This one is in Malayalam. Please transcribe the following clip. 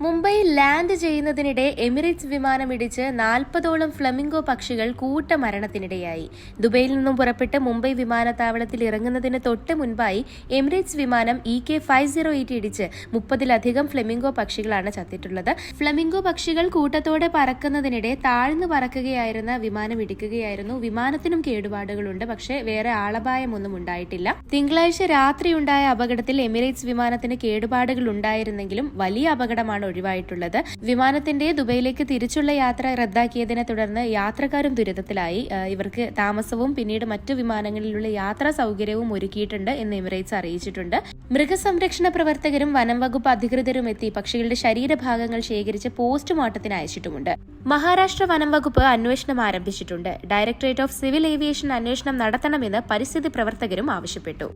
മുംബൈയിൽ ലാൻഡ് ചെയ്യുന്നതിനിടെ എമിറേറ്റ്സ് വിമാനമിടിച്ച് 40ഓളം ഫ്ലമിംഗോ പക്ഷികൾ കൂട്ടമരണത്തിനിടയായി. ദുബൈയിൽ നിന്നും പുറപ്പെട്ട് മുംബൈ വിമാനത്താവളത്തിൽ ഇറങ്ങുന്നതിന് തൊട്ട് മുൻപായി എമിറേറ്റ്സ് വിമാനം EK-508 ഇടിച്ച് 30ലധികം ഫ്ലമിംഗോ പക്ഷികളാണ് ചത്തിട്ടുള്ളത്. ഫ്ലമിംഗോ പക്ഷികൾ കൂട്ടത്തോടെ പറക്കുന്നതിനിടെ താഴ്ന്നു പറക്കുകയായിരുന്ന വിമാനം ഇടിക്കുകയായിരുന്നു. വിമാനത്തിനും കേടുപാടുകളുണ്ട്, പക്ഷേ വേറെ ആളപായമൊന്നും ഉണ്ടായിട്ടില്ല. തിങ്കളാഴ്ച രാത്രിയുണ്ടായ അപകടത്തിൽ എമിറേറ്റ്സ് വിമാനത്തിന് കേടുപാടുകൾ ഉണ്ടായിരുന്നെങ്കിലും വലിയ അപകടമാണ് ഒഴിവായിട്ടുള്ളത്. വിമാനത്തിന്റെ ദുബൈയിലേക്ക് തിരിച്ചുള്ള യാത്ര റദ്ദാക്കിയതിനെ തുടർന്ന് യാത്രക്കാരും ദുരിതത്തിലായി. ഇവർക്ക് താമസവും പിന്നീട് മറ്റു വിമാനങ്ങളിലുള്ള യാത്രാ സൗകര്യവും ഒരുക്കിയിട്ടുണ്ട് എന്ന് എമിറേറ്റ്സ് അറിയിച്ചിട്ടുണ്ട്. മൃഗസംരക്ഷണ പ്രവർത്തകരും വനം വകുപ്പ് അധികൃതരും എത്തി പക്ഷികളുടെ ശരീരഭാഗങ്ങൾ ശേഖരിച്ച് പോസ്റ്റ്മോർട്ടത്തിന് അയച്ചിട്ടുമുണ്ട്. മഹാരാഷ്ട്ര വനം വകുപ്പ് അന്വേഷണം ആരംഭിച്ചിട്ടുണ്ട്. ഡയറക്ടറേറ്റ് ഓഫ് സിവിൽ ഏവിയേഷൻ അന്വേഷണം നടത്തണമെന്ന് പരിസ്ഥിതി പ്രവർത്തകരും ആവശ്യപ്പെട്ടു.